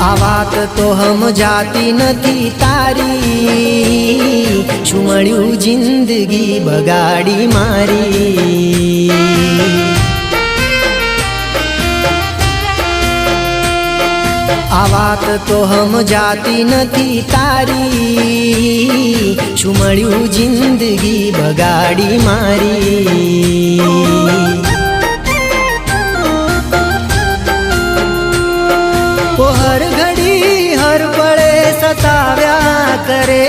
આ વાત તો સમજાતી નથી તારી, શું મળ્યું જિંદગી બગાડી મારી। આ વાત તો સમજાતી નથી તારી, શું મળ્યું જિંદગી બગાડી મારી। હર ઘડી હર પળે સતાવ્યા કરે,